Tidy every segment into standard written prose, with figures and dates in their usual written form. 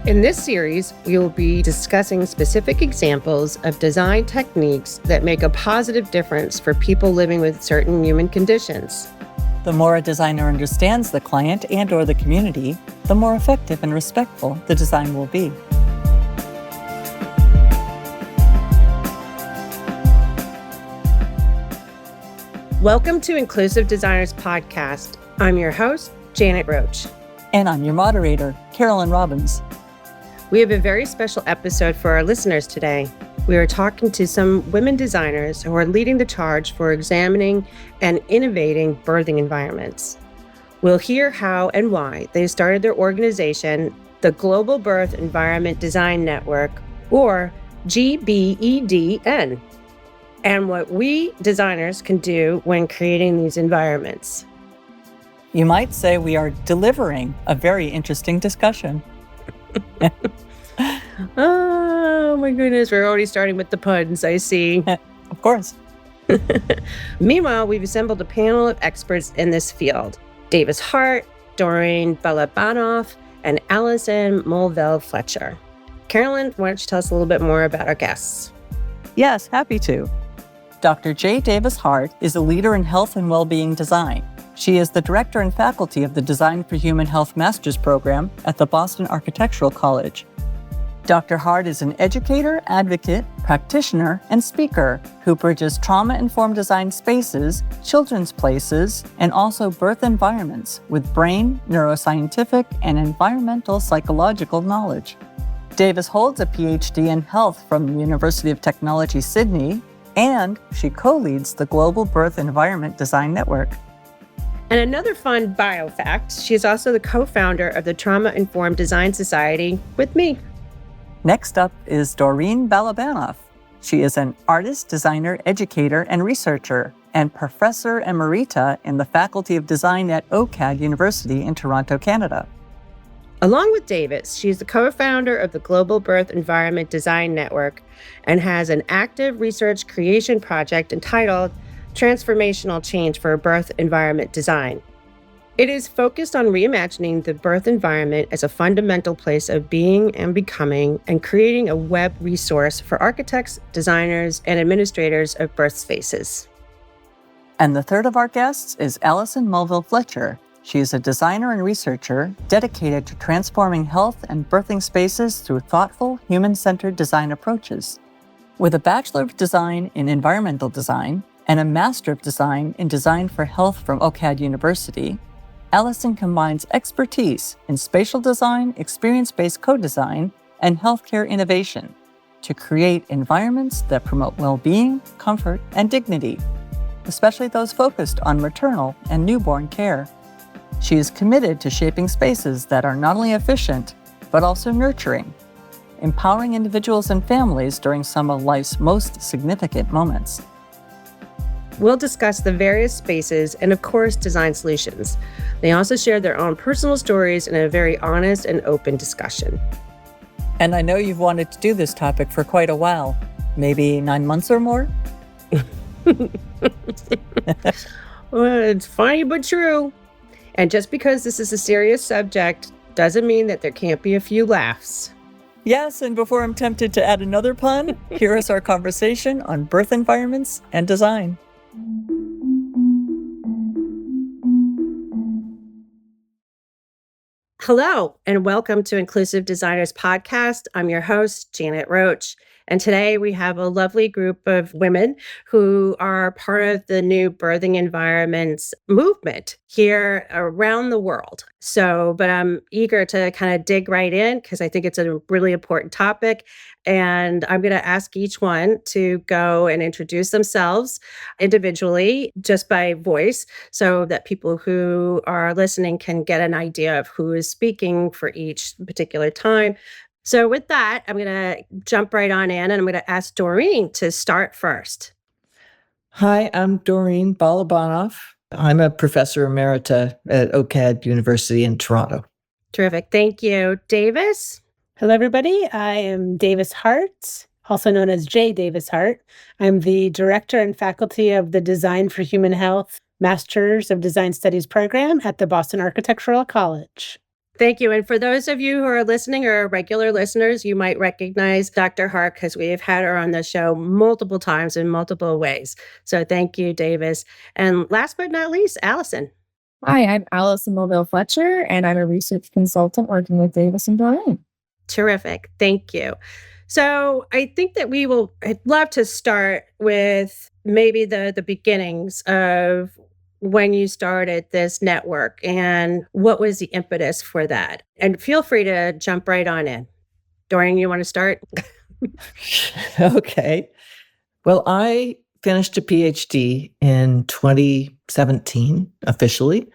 In this series, we will be discussing specific examples of design techniques that make a positive difference for people living with certain human conditions. The more a designer understands the client and/or the community, the more effective and respectful the design will be. Welcome to Inclusive Designers Podcast. I'm your host, Janet Roach. And I'm your moderator, Carolyn Robbins. We have a very special episode for our listeners today. We are talking to some women designers who are leading the charge for examining and innovating birthing environments. We'll hear how and why they started their organization, the Global Birth Environment Design Network, or GBEDN, and what we designers can do when creating these environments. You might say we are delivering a very interesting discussion. Oh my goodness, we're already starting with the puns, I see. Of course. Meanwhile, we've assembled a panel of experts in this field. Davis Hart, Doreen Balabanoff, and Allison Mulville-Fletcher. Carolyn, why don't you tell us a little bit more about our guests? Yes, happy to. Dr. J. Davis Hart is a leader in health and well-being design. She is the director and faculty of the Design for Human Health Master's Program at the Boston Architectural College. Dr. Hart is an educator, advocate, practitioner, and speaker who bridges trauma-informed design spaces, children's places, and also birth environments with brain, neuroscientific, and environmental psychological knowledge. Davis holds a PhD in health from the University of Technology, Sydney, and she co-leads the Global Birth Environment Design Network. And another fun bio fact, she is also the co-founder of the Trauma-Informed Design Society with me. Next up is Doreen Balabanoff. She is an artist, designer, educator, and researcher, and professor emerita in the Faculty of Design at OCAD University in Toronto, Canada. Along with Davis, she's the co-founder of the Global Birth Environment Design Network and has an active research creation project entitled Transformational Change for Birth Environment Design. It is focused on reimagining the birth environment as a fundamental place of being and becoming and creating a web resource for architects, designers, and administrators of birth spaces. And the third of our guests is Allison Mulville-Fletcher. She is a designer and researcher dedicated to transforming health and birthing spaces through thoughtful, human-centered design approaches. With a Bachelor of Design in Environmental Design and a Master of Design in Design for Health from OCAD University, Allison combines expertise in spatial design, experience-based co-design, and healthcare innovation to create environments that promote well-being, comfort, and dignity, especially those focused on maternal and newborn care. She is committed to shaping spaces that are not only efficient, but also nurturing, empowering individuals and families during some of life's most significant moments. We'll discuss the various spaces and, of course, design solutions. They also share their own personal stories in a very honest and open discussion. And I know you've wanted to do this topic for quite a while, maybe 9 months or more? Well, it's funny but true. And just because this is a serious subject doesn't mean that there can't be a few laughs. Yes, and before I'm tempted to add another pun, here is our conversation on birth environments and design. Hello, and welcome to Inclusive Designers Podcast. I'm your host, Janet Roach. And today we have a lovely group of women who are part of the new birthing environments movement here around the world. But I'm eager to kind of dig right in because I think it's a really important topic. And I'm going to ask each one to go and introduce themselves individually, just by voice, so that people who are listening can get an idea of who is speaking for each particular time. So with that, I'm going to jump right on in, and I'm going to ask Doreen to start first. Hi, I'm Doreen Balabanoff. I'm a professor emerita at OCAD University in Toronto. Terrific. Thank you. Davis? Hello, everybody. I am Davis Hart, also known as J. Davis Hart. I'm the director and faculty of the Design for Human Health Masters of Design Studies program at the Boston Architectural College. Thank you. And for those of you who are listening or regular listeners, you might recognize Dr. Hart because we have had her on the show multiple times in multiple ways. So thank you, Davis. And last but not least, Allison. Hi, I'm Allison Mobile Fletcher, and I'm a research consultant working with Davis and Doreen. Terrific. Thank you. So I think that I'd love to start with maybe the beginnings of when you started this network and what was the impetus for that. And feel free to jump right on in. Doreen, you want to start? Okay. Well, I finished a PhD in 2017 officially,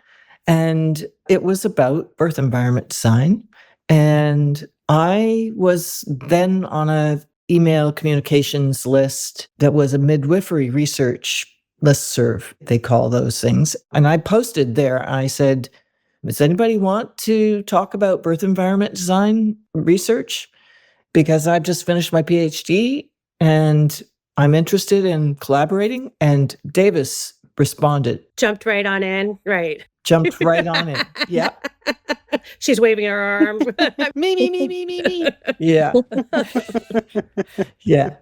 and it was about birth environment design. And I was then on a email communications list that was a midwifery research listserv, they call those things. And I posted there, I said, does anybody want to talk about birth environment design research? Because I've just finished my PhD and I'm interested in collaborating. And Davis responded. Jumped right on in. Right. Jumped right on in. Yeah. She's waving her arms. me. Yeah. Yeah.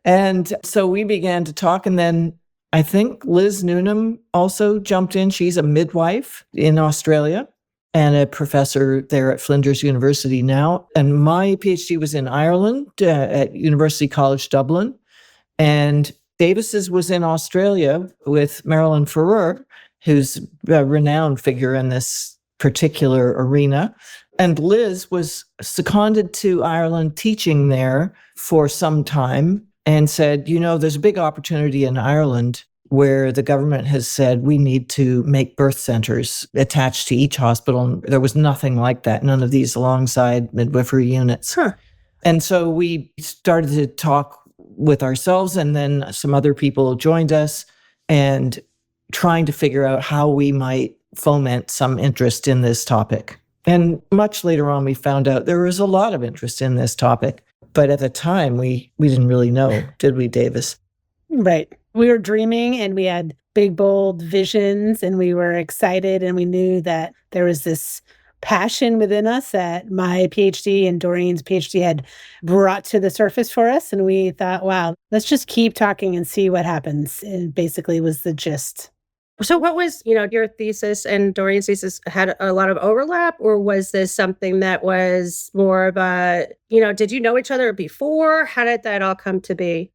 And so we began to talk. And then I think Liz Newnham also jumped in. She's a midwife in Australia and a professor there at Flinders University now. And my PhD was in Ireland at University College Dublin. And Davis's was in Australia with Marilyn Ferrer, who's a renowned figure in this particular arena. And Liz was seconded to Ireland teaching there for some time and said, there's a big opportunity in Ireland where the government has said we need to make birth centers attached to each hospital. There was nothing like that, none of these alongside midwifery units. Huh. And so we started to talk with ourselves, and then some other people joined us, and trying to figure out how we might foment some interest in this topic. And much later on, we found out there was a lot of interest in this topic. But at the time, we didn't really know, did we, Davis? Right. We were dreaming and we had big, bold visions and we were excited and we knew that there was this passion within us that my PhD and Doreen's PhD had brought to the surface for us. And we thought, wow, let's just keep talking and see what happens. It basically was the gist. So what was, your thesis and Doreen's thesis had a lot of overlap, or was this something that was more of a, did you know each other before? How did that all come to be?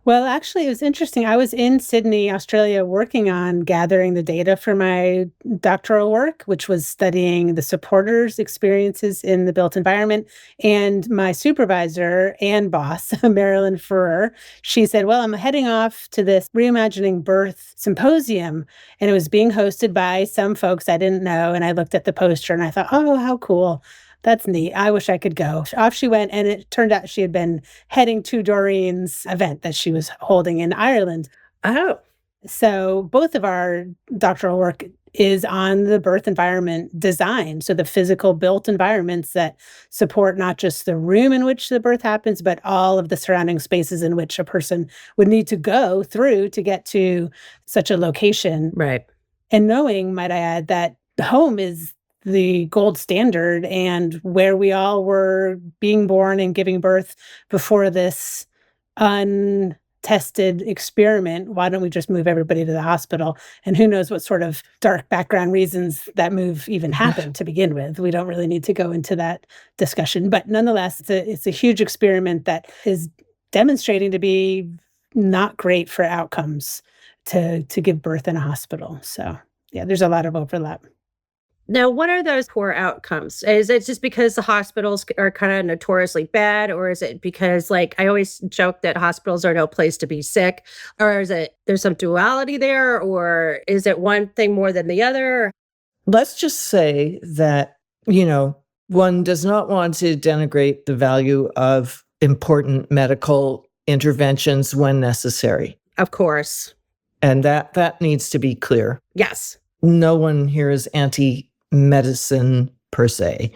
Well, actually, it was interesting. I was in Sydney, Australia, working on gathering the data for my doctoral work, which was studying the supporters' experiences in the built environment. And my supervisor and boss, Marilyn Ferrer, she said, well, I'm heading off to this Reimagining Birth Symposium. And it was being hosted by some folks I didn't know. And I looked at the poster and I thought, oh, how cool. That's neat. I wish I could go. Off she went, and it turned out she had been heading to Doreen's event that she was holding in Ireland. Oh. So both of our doctoral work is on the birth environment design. So the physical built environments that support not just the room in which the birth happens, but all of the surrounding spaces in which a person would need to go through to get to such a location. Right. And knowing, might I add, that home is the gold standard and where we all were being born and giving birth before this untested experiment. Why don't we just move everybody to the hospital? And who knows what sort of dark background reasons that move even happened to begin with. We don't really need to go into that discussion. But nonetheless, it's a huge experiment that is demonstrating to be not great for outcomes to give birth in a hospital. So yeah, there's a lot of overlap. Now, what are those poor outcomes? Is it just because the hospitals are kind of notoriously bad, or is it because, I always joke that hospitals are no place to be sick, or is it there's some duality there, or is it one thing more than the other? Let's just say that, one does not want to denigrate the value of important medical interventions when necessary. Of course. And that needs to be clear. Yes. No one here is anti-medicine per se.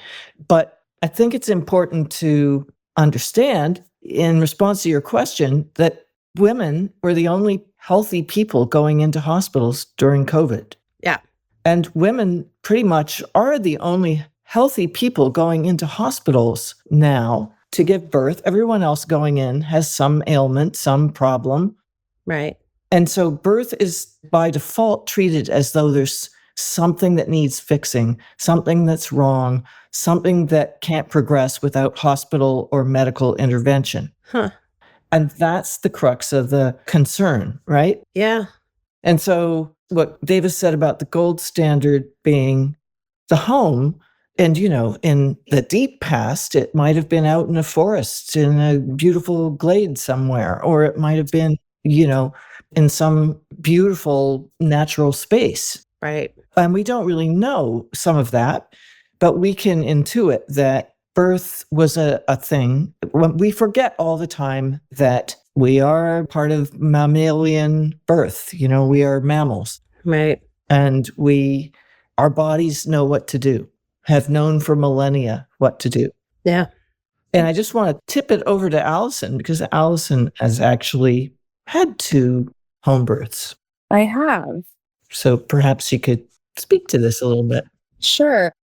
But I think it's important to understand, in response to your question, that women were the only healthy people going into hospitals during COVID. Yeah. And women pretty much are the only healthy people going into hospitals now to give birth. Everyone else going in has some ailment, some problem. Right. And so birth is by default treated as though there's something that needs fixing, something that's wrong, something that can't progress without hospital or medical intervention. Huh. And that's the crux of the concern, right? Yeah. And so what Davis said about the gold standard being the home, and, in the deep past, it might have been out in a forest in a beautiful glade somewhere, or it might have been, in some beautiful natural space. Right. And we don't really know some of that, but we can intuit that birth was a thing. We forget all the time that we are part of mammalian birth. We are mammals. Right. And our bodies know what to do, have known for millennia what to do. Yeah. And I just want to tip it over to Allison, because Allison has actually had 2 home births. I have. So perhaps you could speak to this a little bit. Sure.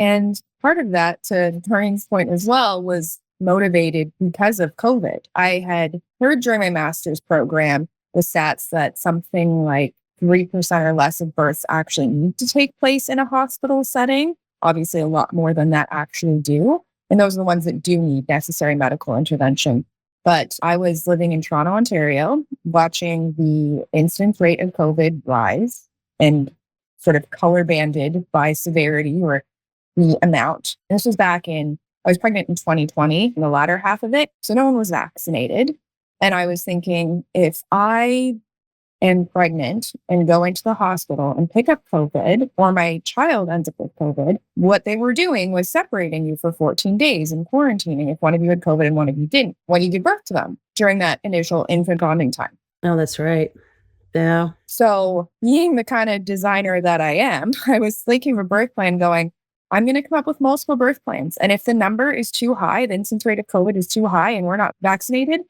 And part of that, to Doreen's point as well, was motivated because of COVID. I had heard during my master's program the stats that something like 3% or less of births actually need to take place in a hospital setting. Obviously, a lot more than that actually do. And those are the ones that do need necessary medical intervention. But I was living in Toronto, Ontario, watching the incidence rate of COVID rise and sort of color banded by severity or the amount. This was I was pregnant in 2020, in the latter half of it. So no one was vaccinated. And I was thinking, if I am pregnant and go into the hospital and pick up COVID, or my child ends up with COVID, what they were doing was separating you for 14 days and quarantining if one of you had COVID and one of you didn't, when you give birth to them during that initial infant bonding time. Oh, that's right. Yeah. So being the kind of designer that I am, I was thinking of a birth plan going, I'm going to come up with multiple birth plans. And if the number is too high, the incidence rate of COVID is too high and we're not vaccinated,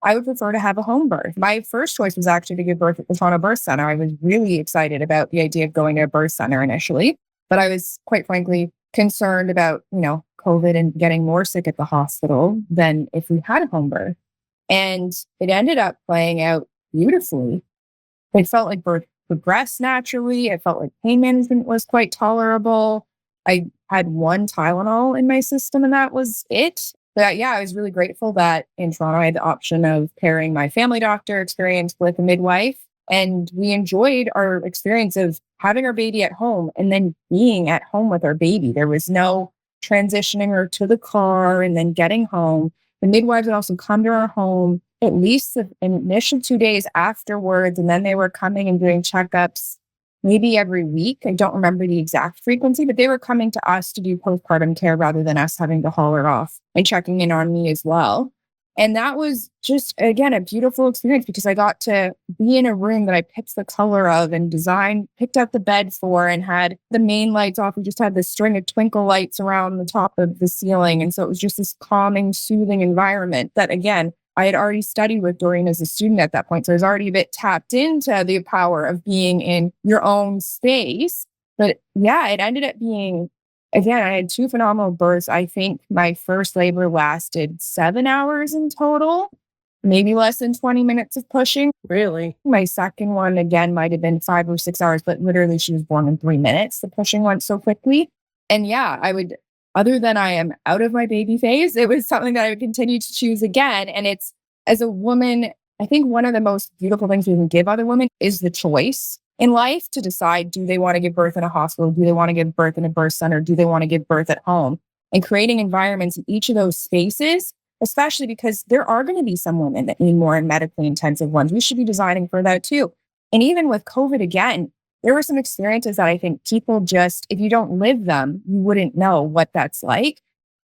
I would prefer to have a home birth. My first choice was actually to give birth at the Toronto Birth Center. I was really excited about the idea of going to a birth center initially, but I was quite frankly concerned about, COVID and getting more sick at the hospital than if we had a home birth. And it ended up playing out beautifully. It felt like birth progressed naturally. I felt like pain management was quite tolerable. I had 1 Tylenol in my system and that was it. But yeah, I was really grateful that in Toronto, I had the option of pairing my family doctor experience with a midwife. And we enjoyed our experience of having our baby at home and then being at home with our baby. There was no transitioning her to the car and then getting home. The midwives would also come to our home at least the initial 2 days afterwards. And then they were coming and doing checkups maybe every week. I don't remember the exact frequency, but they were coming to us to do postpartum care rather than us having to haul her off and checking in on me as well. And that was just, again, a beautiful experience because I got to be in a room that I picked the color of and picked out the bed for and had the main lights off. We just had this string of twinkle lights around the top of the ceiling. And so it was just this calming, soothing environment that, again, I had already studied with Doreen as a student at that point. So I was already a bit tapped into the power of being in your own space. But yeah, it ended up being, again, I had 2 phenomenal births. I think my first labor lasted 7 hours in total, maybe less than 20 minutes of pushing. Really? My second one, again, might have been 5 or 6 hours, but literally she was born in 3 minutes. The pushing went so quickly. And yeah, other than I am out of my baby phase, it was something that I would continue to choose again. And it's, as a woman, I think one of the most beautiful things we can give other women is the choice in life to decide, do they want to give birth in a hospital? Do they want to give birth in a birth center? Do they want to give birth at home? And creating environments in each of those spaces, especially because there are going to be some women that need more medically intensive ones. We should be designing for that too. And even with COVID again, there were some experiences that I think people just, if you don't live them, you wouldn't know what that's like.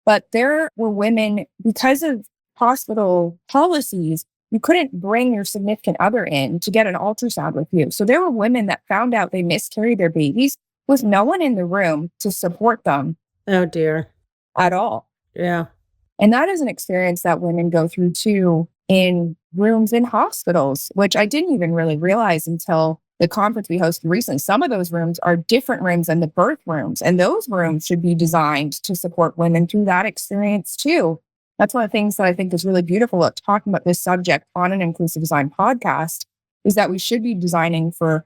But there were women, because of hospital policies, you couldn't bring your significant other in to get an ultrasound with you. So there were women that found out they miscarried their babies with no one in the room to support them. Oh, dear. At all. Yeah. And that is an experience that women go through too in rooms in hospitals, which I didn't even really realize until the conference we hosted recently, some of those rooms are different rooms than the birth rooms. And those rooms should be designed to support women through that experience too. That's one of the things that I think is really beautiful about talking about this subject on an inclusive design podcast, is that we should be designing for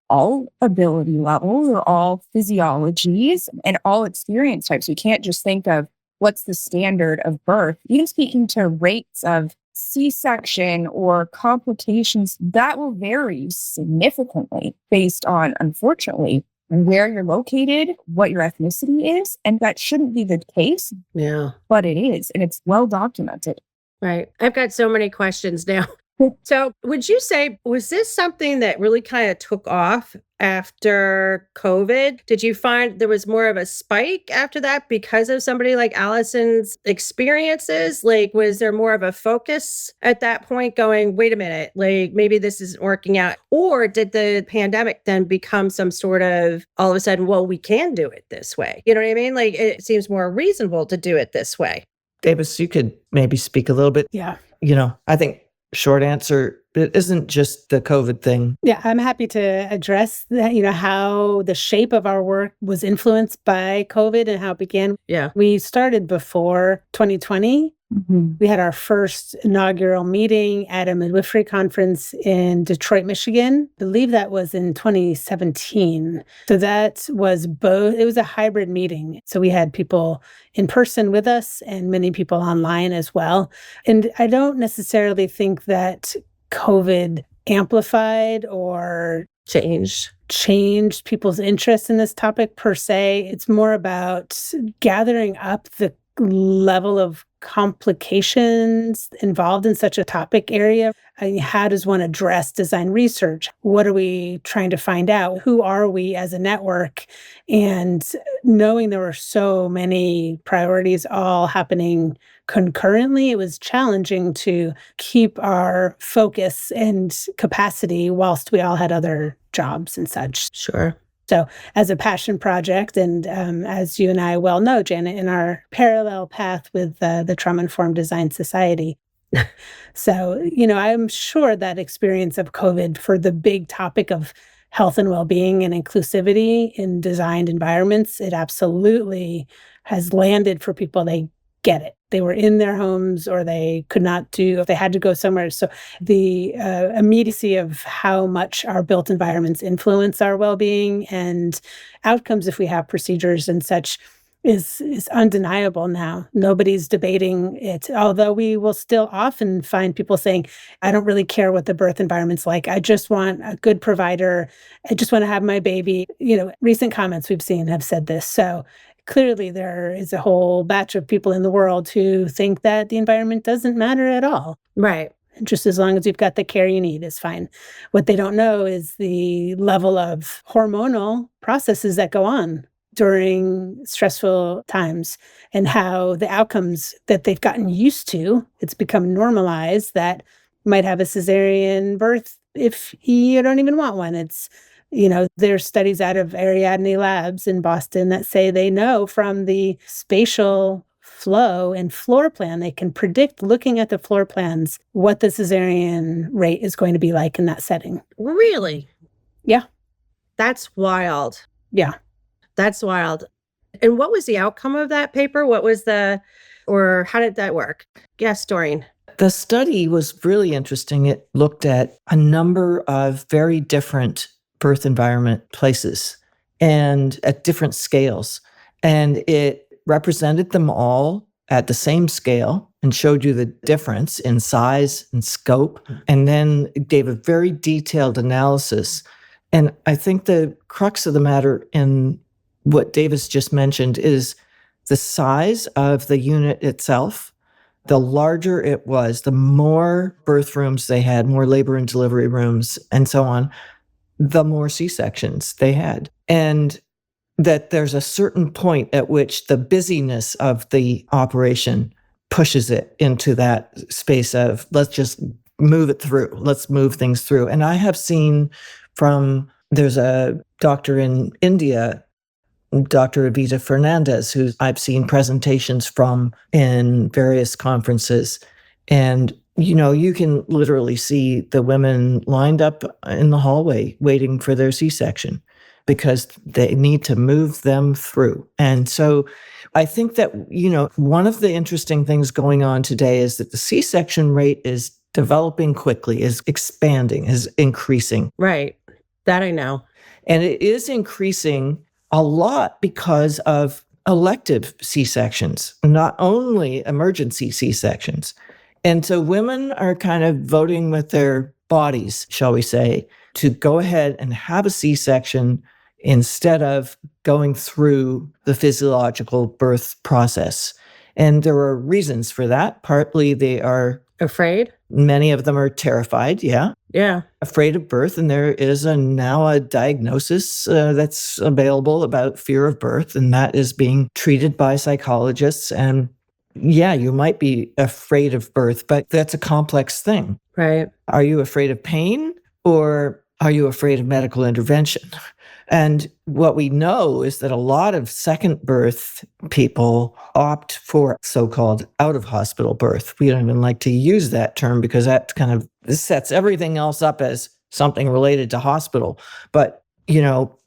all ability levels or all physiologies and all experience types. We can't just think of what's the standard of birth. Even speaking to rates of C-section or complications, that will vary significantly based on, unfortunately, where you're located, what your ethnicity is, and that shouldn't be the case. Yeah. But it is, and it's well documented. Right. I've got so many questions now. So would you say, was this something that really kind of took off after COVID? Did you find there was more of a spike after that because of somebody like Allison's experiences? Like, was there more of a focus at that point going, wait a minute, like maybe this isn't working out? Or did the pandemic then become some sort of all of a sudden, well, we can do it this way? You know what I mean? Like, it seems more reasonable to do it this way. Davis, you could maybe speak a little bit. Yeah. I think short answer, it isn't just the COVID thing. Yeah, I'm happy to address that, how the shape of our work was influenced by COVID and how it began. Yeah. We started before 2020. Mm-hmm. We had our first inaugural meeting at a midwifery conference in Detroit, Michigan. I believe that was in 2017. So that was both, it was a hybrid meeting. So we had people in person with us and many people online as well. And I don't necessarily think that COVID amplified or changed people's interest in this topic per se. It's more about gathering up the level of complications involved in such a topic area. How does one address design research? What are we trying to find out? Who are we as a network? And knowing there were so many priorities all happening concurrently, it was challenging to keep our focus and capacity whilst we all had other jobs and such. Sure. So as a passion project, and as you and I well know, Janet, in our parallel path with the Trauma-Informed Design Society. So, I'm sure that experience of COVID for the big topic of health and well-being and inclusivity in designed environments, it absolutely has landed for people. They get it. They were in their homes or they could not if they had to go somewhere. So the immediacy of how much our built environments influence our well-being and outcomes if we have procedures and such is undeniable now. Nobody's debating it, although we will still often find people saying, I don't really care what the birth environment's like. I just want a good provider. I just want to have my baby. Recent comments we've seen have said this. So clearly, there is a whole batch of people in the world who think that the environment doesn't matter at all. Right. Just as long as you've got the care you need is fine. What they don't know is the level of hormonal processes that go on during stressful times and how the outcomes that they've gotten used to, it's become normalized that you might have a cesarean birth if you don't even want one. There's studies out of Ariadne Labs in Boston that say they know from the spatial flow and floor plan, they can predict looking at the floor plans what the cesarean rate is going to be like in that setting. Really? Yeah. That's wild. Yeah. That's wild. And what was the outcome of that paper? Or how did that work? Yes, Doreen. The study was really interesting. It looked at a number of very different birth environment places and at different scales. And it represented them all at the same scale and showed you the difference in size and scope, and then gave a very detailed analysis. And I think the crux of the matter in what Davis just mentioned is the size of the unit itself. The larger it was, the more birth rooms they had, more labor and delivery rooms, and so on, the more C-sections they had. And that there's a certain point at which the busyness of the operation pushes it into that space of, let's just move it through. Let's move things through. And I have seen there's a doctor in India, Dr. Evita Fernandez, who I've seen presentations from in various conferences. And You can literally see the women lined up in the hallway waiting for their C-section because they need to move them through. And so I think that, one of the interesting things going on today is that the C-section rate is developing quickly, is expanding, is increasing. Right. That I know. And it is increasing a lot because of elective C-sections, not only emergency C-sections. And so women are kind of voting with their bodies, shall we say, to go ahead and have a C-section instead of going through the physiological birth process. And there are reasons for that. Partly they are Afraid? Many of them are terrified, Yeah. afraid of birth. And there is now a diagnosis that's available about fear of birth, and that is being treated by psychologists. And yeah, you might be afraid of birth, but that's a complex thing. Right. Are you afraid of pain, or are you afraid of medical intervention? And what we know is that a lot of second birth people opt for so-called out-of-hospital birth. We don't even like to use that term because that kind of sets everything else up as something related to hospital. But,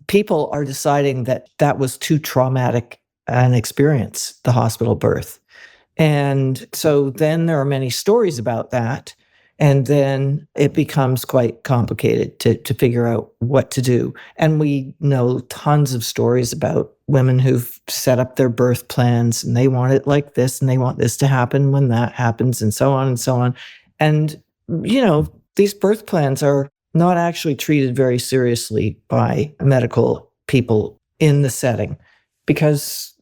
people are deciding that that was too traumatic an experience, the hospital birth. And so then there are many stories about that. And then it becomes quite complicated to figure out what to do. And we know tons of stories about women who've set up their birth plans and they want it like this and they want this to happen when that happens and so on and so on. And, these birth plans are not actually treated very seriously by medical people in the setting because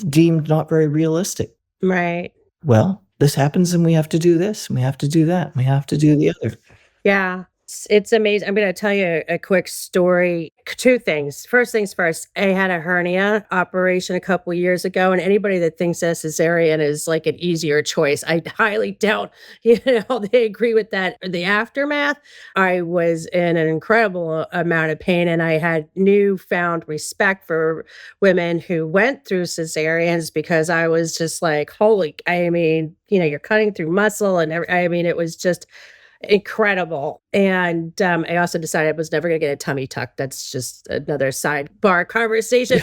deemed not very realistic. Right. Well, this happens and we have to do this, and we have to do that, and we have to do the other. Yeah. It's amazing. I'm going to tell you a quick story. Two things. First things first, I had a hernia operation a couple years ago, and anybody that thinks a cesarean is like an easier choice, I highly doubt, they agree with that. The aftermath, I was in an incredible amount of pain, and I had newfound respect for women who went through cesareans because I was just like, you're cutting through muscle and it was just incredible. And I also decided I was never going to get a tummy tuck. That's just another sidebar conversation.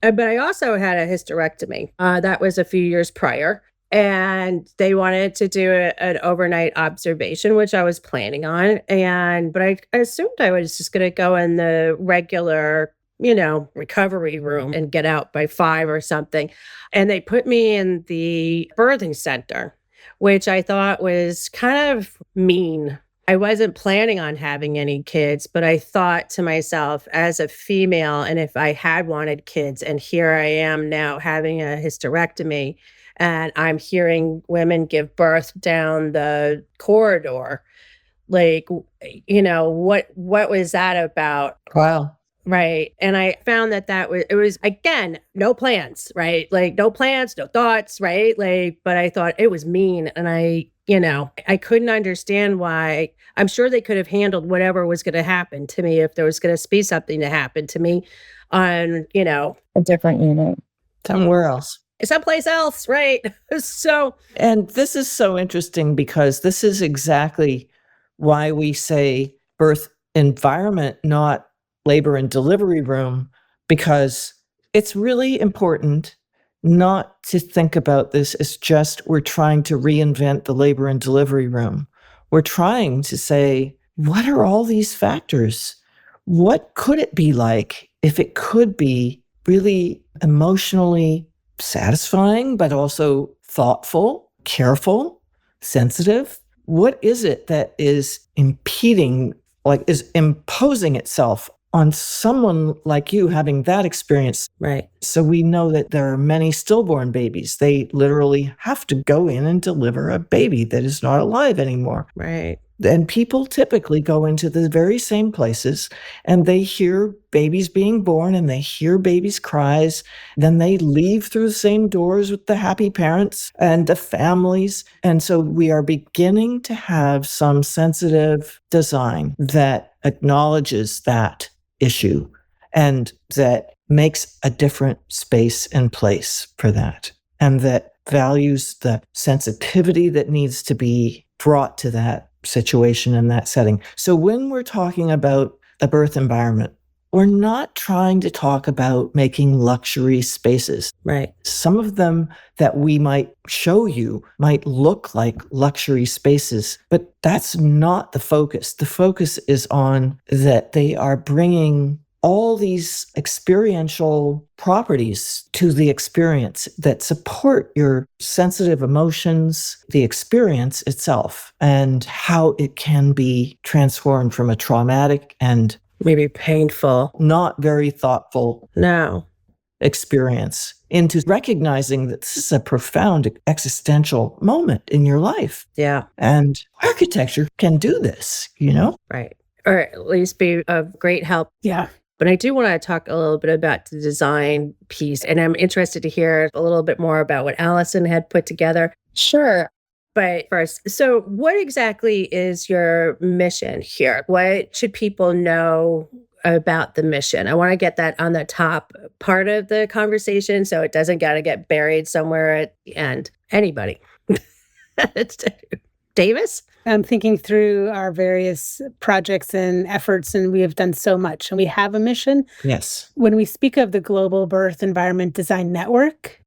But I also had a hysterectomy. That was a few years prior. And they wanted to do an overnight observation, which I was planning on. But I assumed I was just going to go in the regular recovery room and get out by 5 or something. And they put me in the birthing center, which I thought was kind of mean. I wasn't planning on having any kids, but I thought to myself as a female, and if I had wanted kids, and here I am now having a hysterectomy, and I'm hearing women give birth down the corridor. Like, what was that about? Wow. Right. And I found it was, again, no plans, right? Like no plans, no thoughts, right? But I thought it was mean. And I couldn't understand why. I'm sure they could have handled whatever was going to happen to me if there was going to be something to happen to me on, a different unit. Somewhere else. Someplace else, right? And this is so interesting because this is exactly why we say birth environment, not labor and delivery room, because it's really important not to think about this as just we're trying to reinvent the labor and delivery room. We're trying to say, what are all these factors? What could it be like if it could be really emotionally satisfying, but also thoughtful, careful, sensitive? What is it that is impeding, is imposing itself on someone like you having that experience? Right. So we know that there are many stillborn babies. They literally have to go in and deliver a baby that is not alive anymore. Right. And people typically go into the very same places and they hear babies being born and they hear babies' cries. Then they leave through the same doors with the happy parents and the families. And so we are beginning to have some sensitive design that acknowledges that issue and that makes a different space and place for that, and that values the sensitivity that needs to be brought to that situation and that setting. So when we're talking about a birth environment, we're not trying to talk about making luxury spaces. Right. Some of them that we might show you might look like luxury spaces, but that's not the focus. The focus is on that they are bringing all these experiential properties to the experience that support your sensitive emotions, the experience itself, and how it can be transformed from a traumatic and Maybe painful. not very thoughtful No. experience into recognizing that this is a profound existential moment in your life. Yeah. And architecture can do this, you know? Right. Or at least be of great help. Yeah. But I do want to talk a little bit about the design piece. And I'm interested to hear a little bit more about what Allison had put together. Sure. But first, so what exactly is your mission here? What should people know about the mission? I want to get that on the top part of the conversation so it doesn't got to get buried somewhere at the end. Anybody? Davis? I'm thinking through our various projects and efforts, and we have done so much. And we have a mission. Yes. When we speak of the Global Birth Environment Design Network,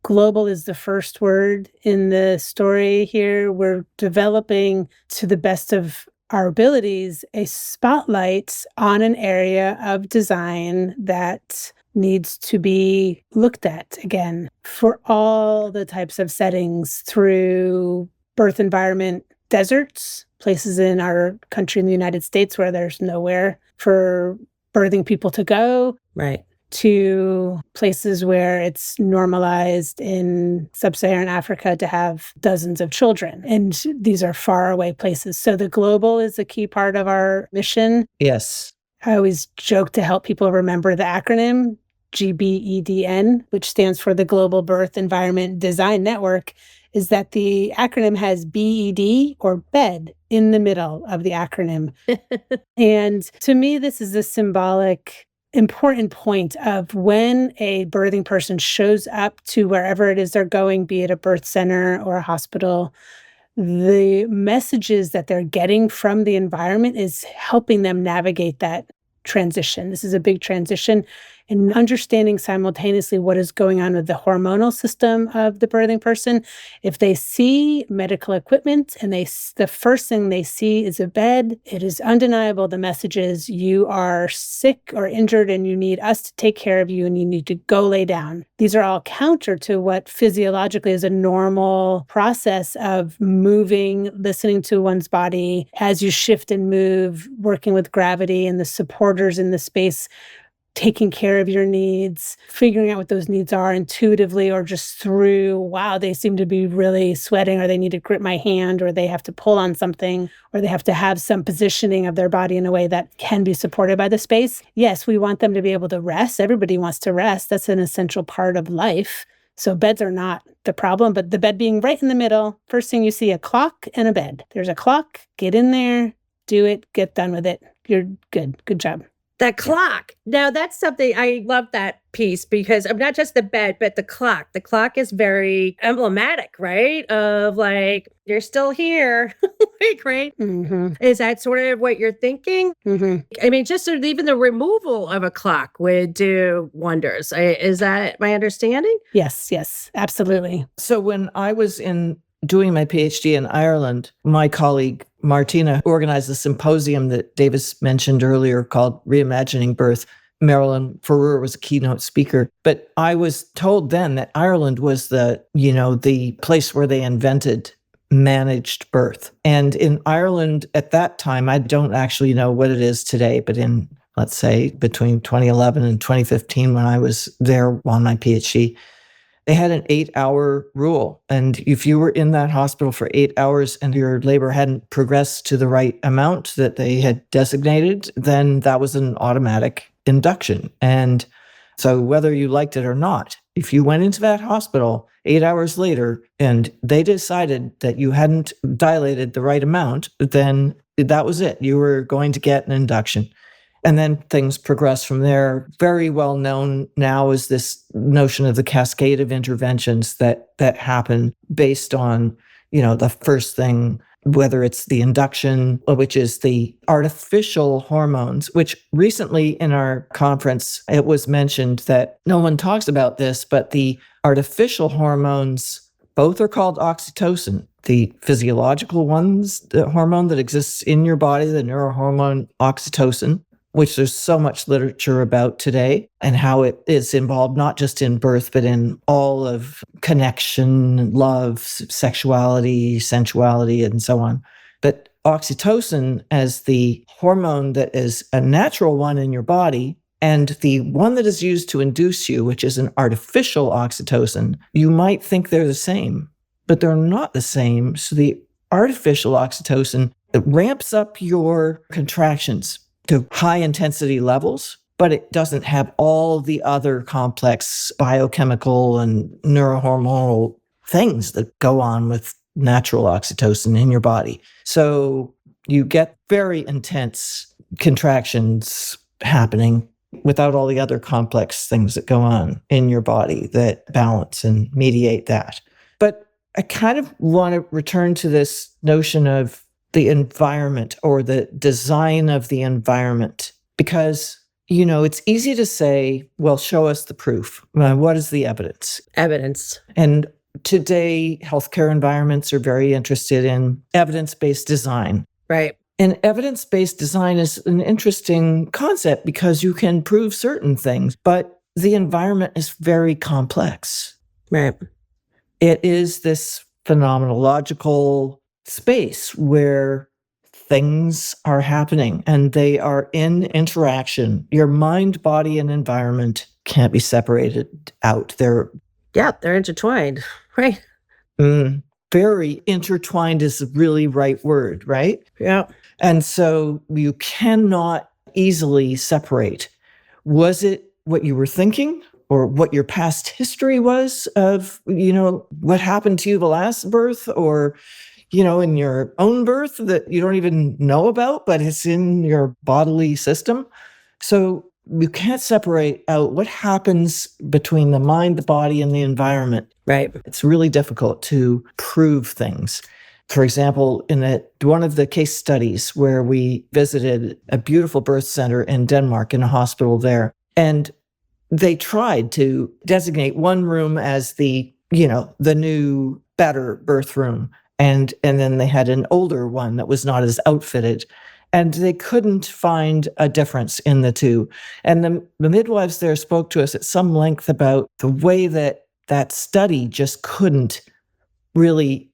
global is the first word in the story here. We're developing, to the best of our abilities, a spotlight on an area of design that needs to be looked at again for all the types of settings through birth environment deserts, places in our country in the United States where there's nowhere for birthing people to go. Right. To places where it's normalized in sub-Saharan Africa to have dozens of children. And these are far away places. So the global is a key part of our mission. Yes. I always joke to help people remember the acronym GBEDN, which stands for the Global Birth Environment Design Network, is that the acronym has BED or bed in the middle of the acronym. And to me, this is a symbolic important point of when a birthing person shows up to wherever it is they're going, be it a birth center or a hospital, the messages that they're getting from the environment is helping them navigate that transition. This is a big transition, and understanding simultaneously what is going on with the hormonal system of the birthing person. If they see medical equipment and the first thing they see is a bed, it is undeniable. The message is you are sick or injured and you need us to take care of you and you need to go lay down. These are all counter to what physiologically is a normal process of moving, listening to one's body as you shift and move, working with gravity and the supporters in the space, taking care of your needs, figuring out what those needs are intuitively or just through, wow, they seem to be really sweating, or they need to grip my hand, or they have to pull on something, or they have to have some positioning of their body in a way that can be supported by the space. Yes, we want them to be able to rest. Everybody wants to rest. That's an essential part of life. So beds are not the problem, but the bed being right in the middle, first thing you see, a clock and a bed. There's a clock, get in there, do it, get done with it. You're good. Good job. That clock. Now, that's something I love that piece because of not just the bed, but the clock. The clock is very emblematic, right? Of like, you're still here, like, right? Mm-hmm. Is that sort of what you're thinking? Mm-hmm. I mean, just sort of even the removal of a clock would do wonders. Is that my understanding? Yes, absolutely. So when I was doing my PhD in Ireland, my colleague Martina organized a symposium that Davis mentioned earlier called Reimagining Birth. Marilyn Farrer was a keynote speaker. But I was told then that Ireland was the place where they invented managed birth. And in Ireland at that time, I don't actually know what it is today, but in, let's say, between 2011 and 2015, when I was there on my PhD, they had an 8-hour rule. And if you were in that hospital for 8 hours and your labor hadn't progressed to the right amount that they had designated, then that was an automatic induction. And so whether you liked it or not, if you went into that hospital 8 hours later and they decided that you hadn't dilated the right amount, then that was it. You were going to get an induction. And then things progress from there. Very well known now is this notion of the cascade of interventions that happen based on, the first thing whether it's the induction, which is the artificial hormones, which recently in our conference, it was mentioned that no one talks about this, but the artificial hormones, both are called oxytocin. The physiological ones, the hormone that exists in your body, the neurohormone oxytocin, which there's so much literature about today, and how it is involved not just in birth, but in all of connection, love, sexuality, sensuality, and so on. But oxytocin, as the hormone that is a natural one in your body, and the one that is used to induce you, which is an artificial oxytocin, you might think they're the same, but they're not the same. So the artificial oxytocin, it ramps up your contractions to high intensity levels, but it doesn't have all the other complex biochemical and neurohormonal things that go on with natural oxytocin in your body. So you get very intense contractions happening without all the other complex things that go on in your body that balance and mediate that. But I kind of want to return to this notion of the environment or the design of the environment, because, it's easy to say, well, show us the proof. What is the evidence? Evidence. And today, healthcare environments are very interested in evidence-based design. Right. And evidence-based design is an interesting concept because you can prove certain things, but the environment is very complex. Right. It is this phenomenological space where things are happening and they are in interaction. Your mind, body, and environment can't be separated out. They're intertwined. Right. Very intertwined is the really right word, right? Yeah. And so you cannot easily separate. Was it what you were thinking or what your past history was of, what happened to you the last birth, or in your own birth that you don't even know about, but it's in your bodily system. So you can't separate out what happens between the mind, the body, and the environment. Right. It's really difficult to prove things. For example, in one of the case studies where we visited a beautiful birth center in Denmark, in a hospital there, and they tried to designate one room as the new, better birth room. And then they had an older one that was not as outfitted. And they couldn't find a difference in the two. And the midwives there spoke to us at some length about the way that study just couldn't really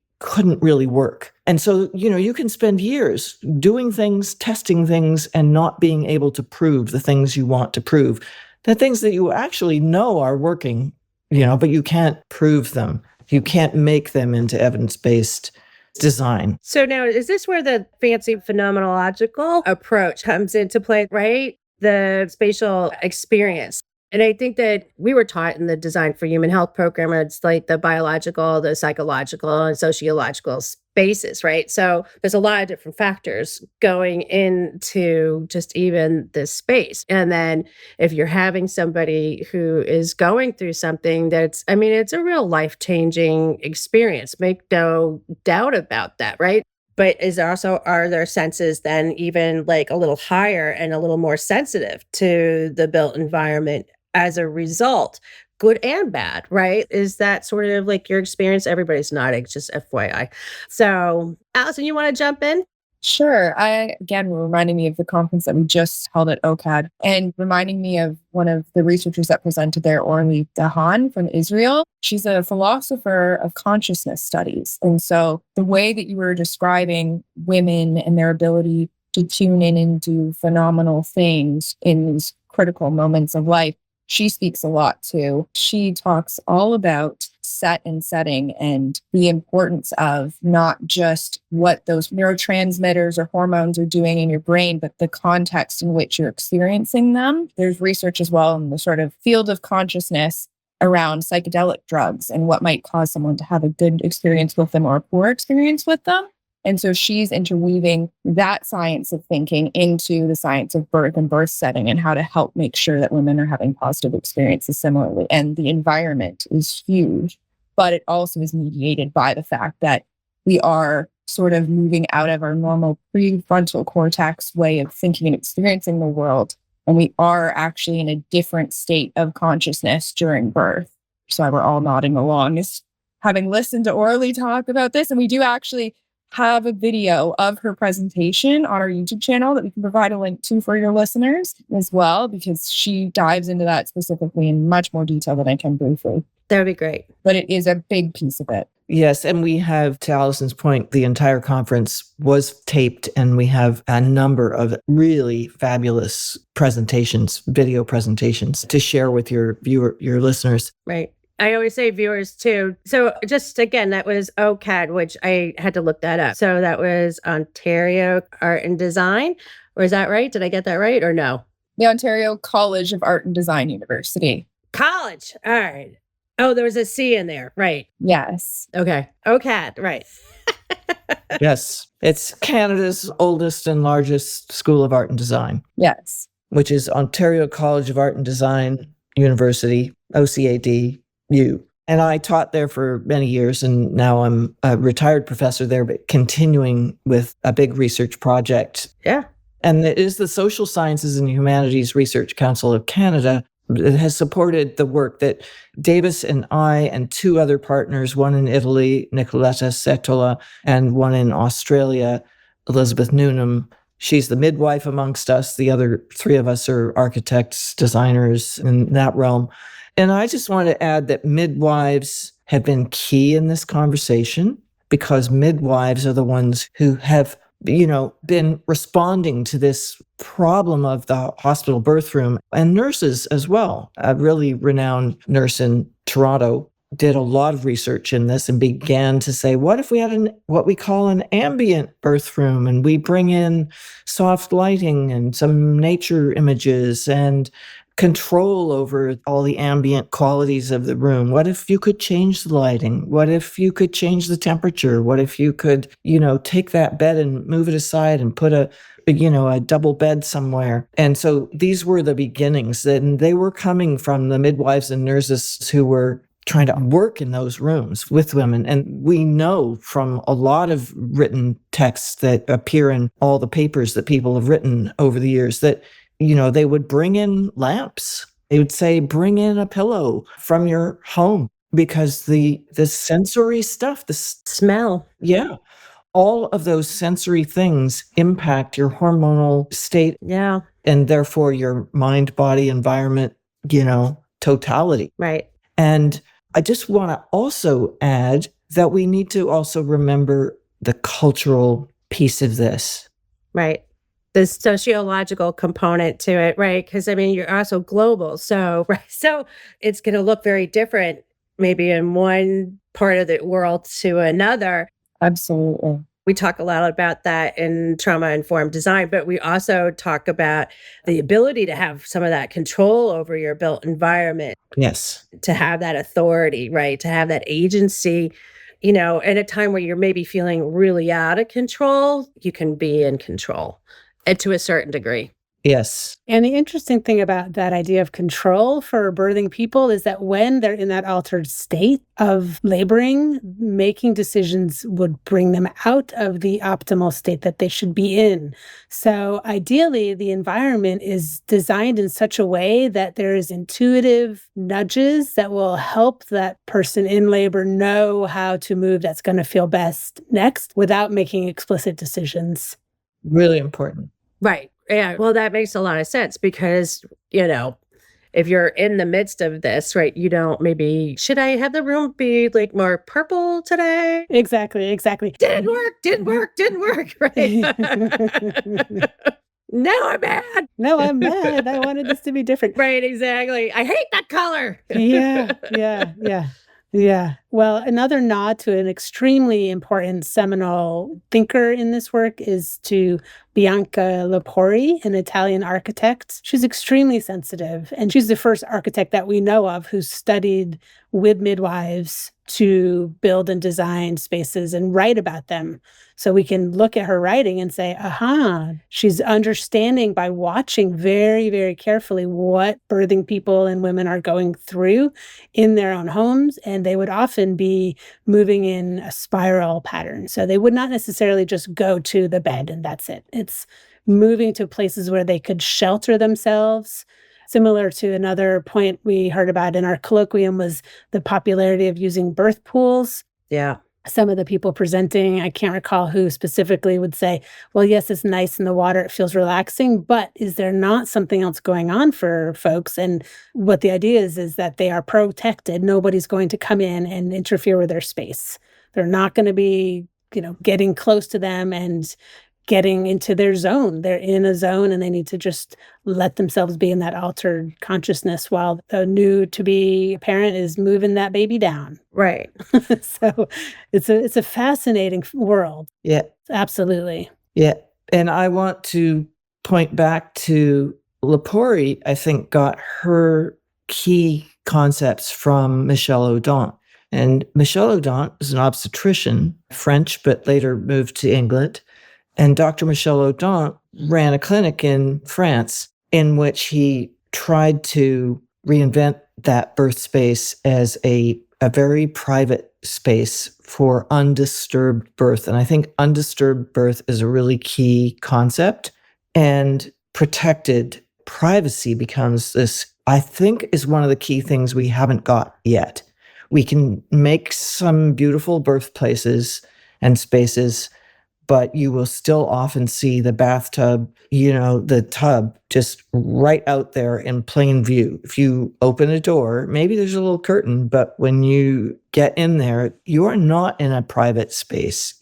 work. And so, you can spend years doing things, testing things, and not being able to prove the things you want to prove. The things that you actually know are working, but you can't prove them. You can't make them into evidence-based design. So now, is this where the fancy phenomenological approach comes into play, right? The spatial experience. And I think that we were taught in the Design for Human Health program, it's like the biological, the psychological, and sociological spaces, right? So there's a lot of different factors going into just even this space. And then if you're having somebody who is going through something it's a real life-changing experience, make no doubt about that, right? But are their senses then even like a little higher and a little more sensitive to the built environment as a result, good and bad, right? Is that sort of like your experience? Everybody's nodding, just FYI. So, Allison, you want to jump in? Sure. Again, reminding me of the conference that we just held at OCAD, and reminding me of one of the researchers that presented there, Orly Dahan from Israel. She's a philosopher of consciousness studies. And so the way that you were describing women and their ability to tune in and do phenomenal things in these critical moments of life, she speaks a lot to. She talks all about set and setting and the importance of not just what those neurotransmitters or hormones are doing in your brain, but the context in which you're experiencing them. There's research as well in the sort of field of consciousness around psychedelic drugs and what might cause someone to have a good experience with them or a poor experience with them. And so she's interweaving that science of thinking into the science of birth and birth setting and how to help make sure that women are having positive experiences similarly. And the environment is huge, but it also is mediated by the fact that we are sort of moving out of our normal prefrontal cortex way of thinking and experiencing the world. And we are actually in a different state of consciousness during birth. So we're all nodding along, is having listened to Orly talk about this. And we do actually have a video of her presentation on our YouTube channel that we can provide a link to for your listeners as well, because she dives into that specifically in much more detail than I can briefly. That would be great. But it is a big piece of it. Yes, and we have, to Allison's point, the entire conference was taped, and we have a number of really fabulous presentations, video presentations, to share with your listeners. Right. I always say viewers too. So just again, that was OCAD, which I had to look that up. So that was Ontario Art and Design, or is that right? Did I get that right or no? The Ontario College of Art and Design University. College. All right. Oh, there was a C in there. Right. Yes. Okay. OCAD. Right. Yes. It's Canada's oldest and largest school of art and design. Yes. Which is Ontario College of Art and Design University, OCADU. And I taught there for many years, and now I'm a retired professor there, but continuing with a big research project. Yeah. And it is the Social Sciences and Humanities Research Council of Canada that has supported the work that Davis and I and two other partners, one in Italy, Nicoletta Setola, and one in Australia, Elizabeth Newnham. She's the midwife amongst us. The other three of us are architects, designers in that realm. And I just want to add that midwives have been key in this conversation, because midwives are the ones who have, been responding to this problem of the hospital birth room, and nurses as well. A really renowned nurse in Toronto did a lot of research in this and began to say, what if we had what we call an ambient birth room, and we bring in soft lighting and some nature images and control over all the ambient qualities of the room? What if you could change the lighting? What if you could change the temperature? What if you could, take that bed and move it aside and put a double bed somewhere? And so these were the beginnings, and they were coming from the midwives and nurses who were trying to work in those rooms with women. And we know from a lot of written texts that appear in all the papers that people have written over the years that they would bring in lamps. They would say, bring in a pillow from your home, because the sensory stuff, the Smell. yeah, all of those sensory things impact your hormonal state. Yeah. And therefore your mind, body, environment, totality. Right. And I just want to also add that we need to also remember the cultural piece of this. Right. The sociological component to it, right? Because you're also global. So, right. So it's going to look very different, maybe in one part of the world to another. Absolutely. We talk a lot about that in trauma-informed design, but we also talk about the ability to have some of that control over your built environment. Yes. To have that authority, right? To have that agency, at a time where you're maybe feeling really out of control, you can be in control. And to a certain degree. Yes. And the interesting thing about that idea of control for birthing people is that when they're in that altered state of laboring, making decisions would bring them out of the optimal state that they should be in. So ideally, the environment is designed in such a way that there is intuitive nudges that will help that person in labor know how to move that's going to feel best next without making explicit decisions. Really important. Right. Yeah. Well, that makes a lot of sense because, if you're in the midst of this, right, should I have the room be like more purple today? Exactly. Didn't work. Right. Now I'm mad. No, I'm mad. I wanted this to be different. Right. Exactly. I hate that color. Yeah. Well, another nod to an extremely important seminal thinker in this work is to Bianca Lepori, an Italian architect. She's extremely sensitive, and she's the first architect that we know of who studied with midwives to build and design spaces and write about them. So we can look at her writing and say, aha, she's understanding by watching very, very carefully what birthing people and women are going through in their own homes. And they would often be moving in a spiral pattern. So they would not necessarily just go to the bed and that's it. It's moving to places where they could shelter themselves. Similar to another point we heard about in our colloquium was the popularity of using birth pools. Yeah. Some of the people presenting, I can't recall who specifically, would say, well, yes, it's nice in the water, it feels relaxing, but is there not something else going on for folks? And what the idea is that they are protected. Nobody's going to come in and interfere with their space. They're not going to be, getting close to them and getting into their zone. They're in a zone and they need to just let themselves be in that altered consciousness while the new to be parent is moving that baby down. Right. So it's a fascinating world. Yeah. Absolutely. Yeah. And I want to point back to Lepori, I think, got her key concepts from Michel Audin. And Michel Audin is an obstetrician, French, but later moved to England. And Dr. Michel Audin ran a clinic in France in which he tried to reinvent that birth space as a very private space for undisturbed birth. And I think undisturbed birth is a really key concept. And protected privacy becomes this, I think, is one of the key things we haven't got yet. We can make some beautiful birthplaces and spaces, but you will still often see the bathtub, the tub just right out there in plain view. If you open a door, maybe there's a little curtain, but when you get in there, you are not in a private space,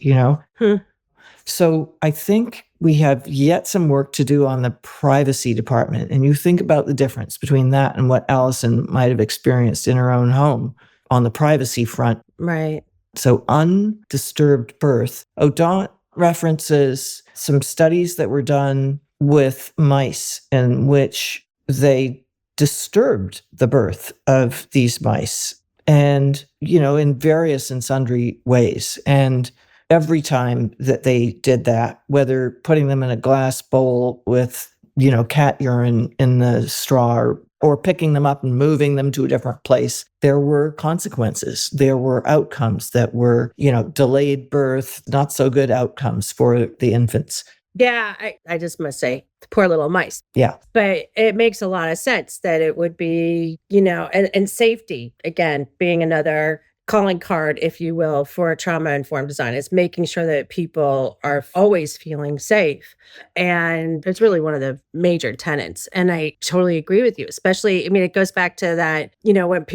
So I think we have yet some work to do on the privacy department. And you think about the difference between that and what Allison might have experienced in her own home on the privacy front. Right. So undisturbed birth. Audin references some studies that were done with mice in which they disturbed the birth of these mice and, in various and sundry ways. And every time that they did that, whether putting them in a glass bowl with, cat urine in the straw or picking them up and moving them to a different place, there were consequences. There were outcomes that were, delayed birth, not so good outcomes for the infants. Yeah, I just must say, poor little mice. Yeah. But it makes a lot of sense that it would be, and safety, again, being another calling card, if you will, for trauma-informed design. It's making sure that people are always feeling safe. And it's really one of the major tenets. And I totally agree with you, especially, it goes back to that, when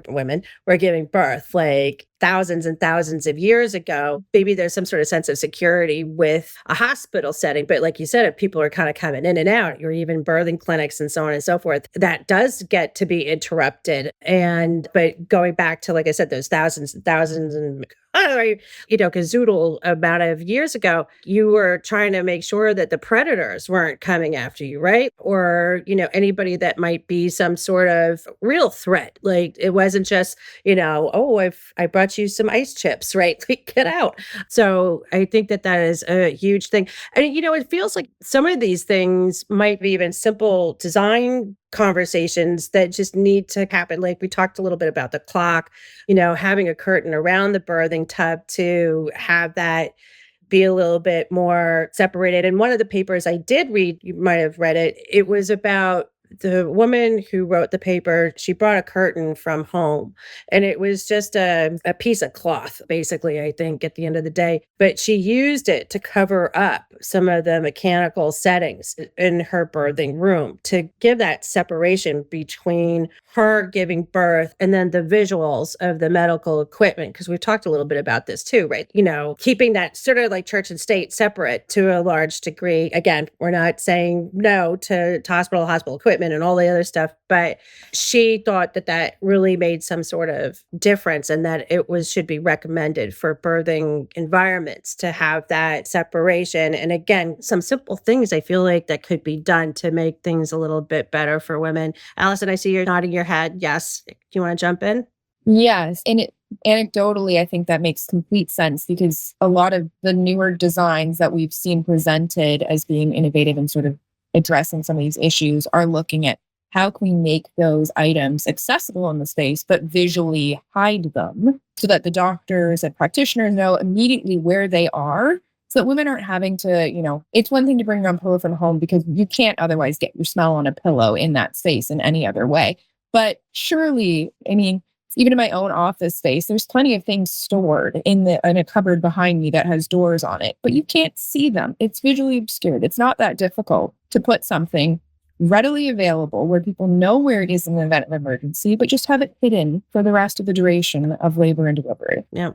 women were giving birth, like thousands and thousands of years ago, maybe there's some sort of sense of security with a hospital setting. But like you said, if people are kind of coming in and out, or even birthing clinics and so on and so forth, that does get to be interrupted. But going back to, like I said, those thousands and thousands and gazoodle amount of years ago, you were trying to make sure that the predators weren't coming after you, right? Or, anybody that might be some sort of real threat. Like it wasn't just, I brought you some ice chips, right? Like, get out. So I think that is a huge thing. And, it feels like some of these things might be even simple design conversations that just need to happen. Like we talked a little bit about the clock, having a curtain around the birthing tub to have that be a little bit more separated. And one of the papers I did read, you might have read it, it was about the woman who wrote the paper. She brought a curtain from home, and it was just a piece of cloth, basically, I think, at the end of the day. But she used it to cover up some of the mechanical settings in her birthing room to give that separation between her giving birth and then the visuals of the medical equipment. Because we've talked a little bit about this too, right? Keeping that sort of like church and state separate to a large degree. Again, we're not saying no to hospital equipment and all the other stuff, but she thought that really made some sort of difference, and that should be recommended for birthing environments to have that separation. And again, some simple things I feel like that could be done to make things a little bit better for women. Allison, I see you're nodding your head. Yes. Do you want to jump in? Yes. And Anecdotally, I think that makes complete sense because a lot of the newer designs that we've seen presented as being innovative and sort of addressing some of these issues are looking at how can we make those items accessible in the space, but visually hide them so that the doctors and practitioners know immediately where they are. So that women aren't having to, it's one thing to bring your own pillow from home because you can't otherwise get your smell on a pillow in that space in any other way. But surely, even in my own office space, there's plenty of things stored in a cupboard behind me that has doors on it, but you can't see them. It's visually obscured. It's not that difficult to put something readily available where people know where it is in the event of emergency, but just have it hidden for the rest of the duration of labor and delivery. Yeah.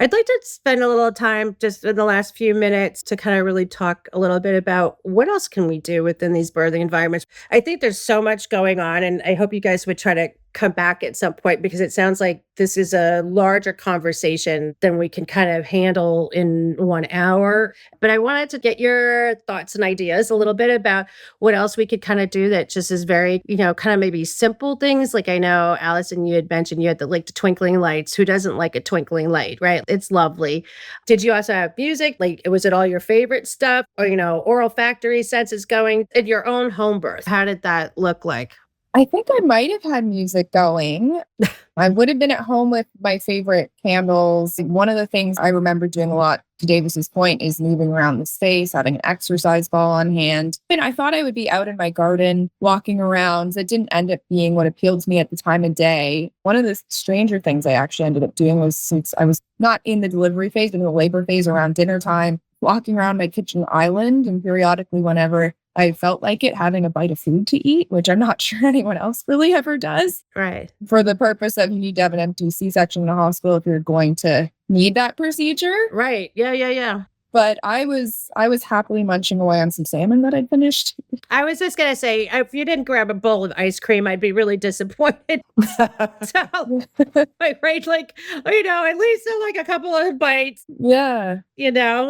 I'd like to spend a little time just in the last few minutes to kind of really talk a little bit about what else can we do within these birthing environments. I think there's so much going on, and I hope you guys would try to come back at some point because it sounds like this is a larger conversation than we can kind of handle in 1 hour. But I wanted to get your thoughts and ideas a little bit about what else we could kind of do that just is very, kind of maybe simple things. Like I know, Allison, you had mentioned you had the twinkling lights. Who doesn't like a twinkling light, right? It's lovely. Did you also have music? Was it all your favorite stuff? Or, oral factory senses going in your own home birth? How did that look like? I think I might have had music going. I would have been at home with my favorite candles. One of the things I remember doing a lot, to Davis's point, is moving around the space, having an exercise ball on hand. And I thought I would be out in my garden, walking around. It didn't end up being what appealed to me at the time of day. One of the stranger things I actually ended up doing was, since I was not in the delivery phase, but in the labor phase around dinner time, walking around my kitchen island, and periodically whenever I felt like it, having a bite of food to eat, which I'm not sure anyone else really ever does. Right. For the purpose of you need to have an empty C-section in the hospital if you're going to need that procedure. Right. Yeah. But I was happily munching away on some salmon that I'd finished. I was just going to say, if you didn't grab a bowl of ice cream, I'd be really disappointed. So, right, at least a couple of bites. Yeah.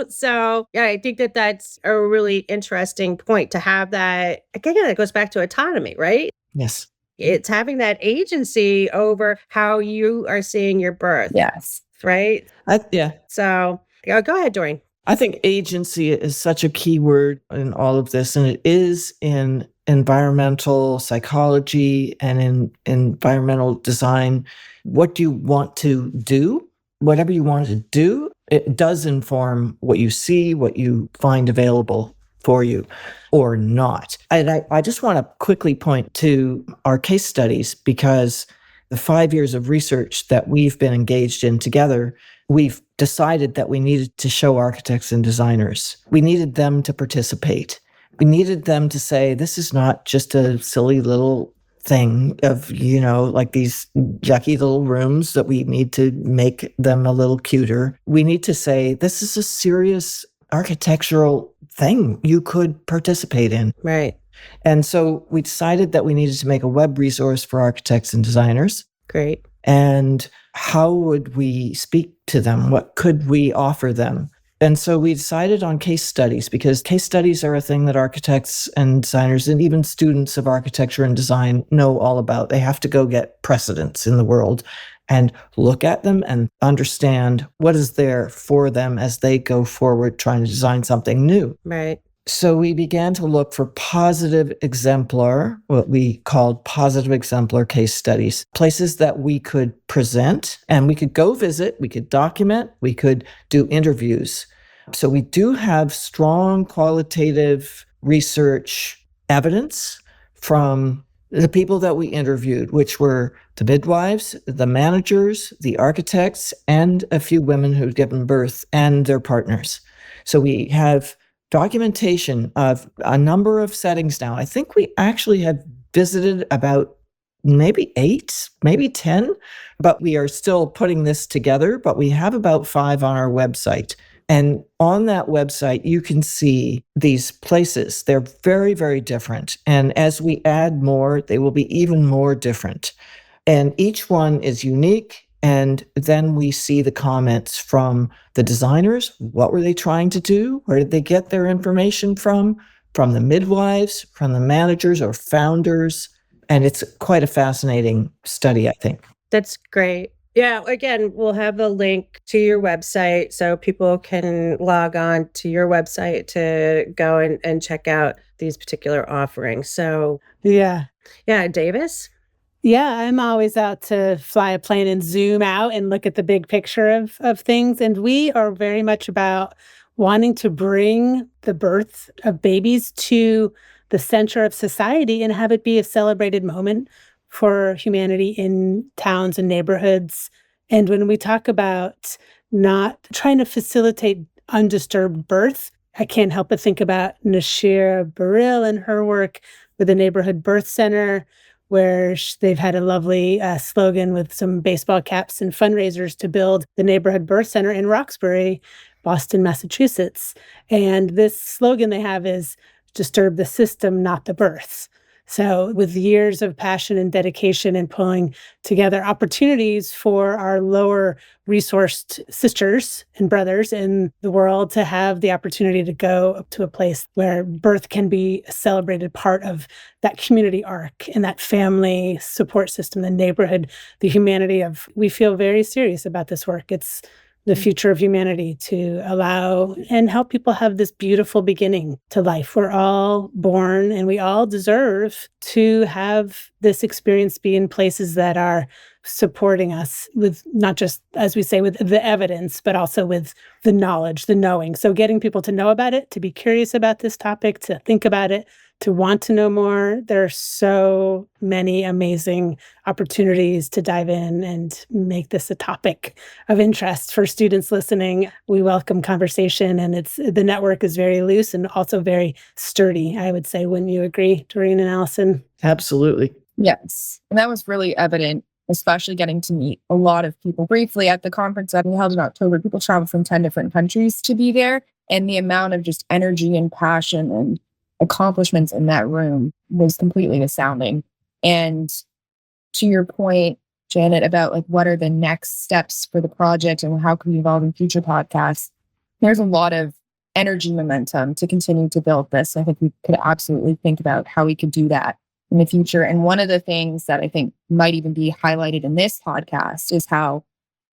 So yeah, I think that's a really interesting point to have that. Again, it goes back to autonomy, right? Yes. It's having that agency over how you are seeing your birth. Yes. Right? Yeah. So go ahead, Doreen. I think agency is such a key word in all of this, and it is in environmental psychology and in environmental design. What do you want to do? Whatever you want to do, it does inform what you see, what you find available for you or not. And I just want to quickly point to our case studies, because the 5 years of research that we've been engaged in together, we've decided that we needed to show architects and designers. We needed them to participate. We needed them to say, this is not just a silly little thing of, these yucky little rooms that we need to make them a little cuter. We need to say, this is a serious architectural thing you could participate in. Right. And so we decided that we needed to make a web resource for architects and designers. Great. And how would we speak to them? What could we offer them? And so we decided on case studies, because case studies are a thing that architects and designers and even students of architecture and design know all about. They have to go get precedents in the world and look at them and understand what is there for them as they go forward trying to design something new. Right. So we began to look for positive exemplar, what we called positive exemplar case studies, places that we could present and we could go visit, we could document, we could do interviews. So we do have strong qualitative research evidence from the people that we interviewed, which were the midwives, the managers, the architects, and a few women who'd given birth and their partners. So we have documentation of a number of settings now. I think we actually have visited about maybe 8, maybe 10, but we are still putting this together, but we have about 5 on our website. And on that website, you can see these places. They're very, very different. And as we add more, they will be even more different. And each one is unique. And then we see the comments from the designers. What were they trying to do? Where did they get their information from? From the midwives, from the managers or founders. And it's quite a fascinating study, I think. That's great. Yeah, again, we'll have a link to your website so people can log on to your website to go and check out these particular offerings. So, Yeah. yeah, Davis? Yeah, I'm always out to fly a plane and zoom out and look at the big picture of things. And we are very much about wanting to bring the birth of babies to the center of society and have it be a celebrated moment for humanity in towns and neighborhoods. And when we talk about not trying to facilitate undisturbed birth, I can't help but think about Nashira Burrell and her work with the Neighborhood Birth Center, where they've had a lovely slogan with some baseball caps and fundraisers to build the Neighborhood Birth Center in Roxbury, Boston, Massachusetts. And this slogan they have is disturb the system, not the births. So with years of passion and dedication and pulling together opportunities for our lower resourced sisters and brothers in the world to have the opportunity to go up to a place where birth can be a celebrated part of that community arc and that family support system, the neighborhood, the humanity of, we feel very serious about this work. It's the future of humanity to allow and help people have this beautiful beginning to life. We're all born and we all deserve to have this experience be in places that are supporting us with not just, as we say, with the evidence, but also with the knowledge, the knowing. So getting people to know about it, to be curious about this topic, to think about it, to want to know more. There are so many amazing opportunities to dive in and make this a topic of interest for students listening. We welcome conversation, and the network is very loose and also very sturdy, I would say. Wouldn't you agree, Doreen and Allison? Absolutely. Yes. And that was really evident, especially getting to meet a lot of people briefly at the conference that we held in October. People traveled from 10 different countries to be there. And the amount of just energy and passion and accomplishments in that room was completely astounding. And to your point, Janet, about like what are the next steps for the project and how can we evolve in future podcasts, there's a lot of energy momentum to continue to build this. I think we could absolutely think about how we could do that in the future. And one of the things that I think might even be highlighted in this podcast is how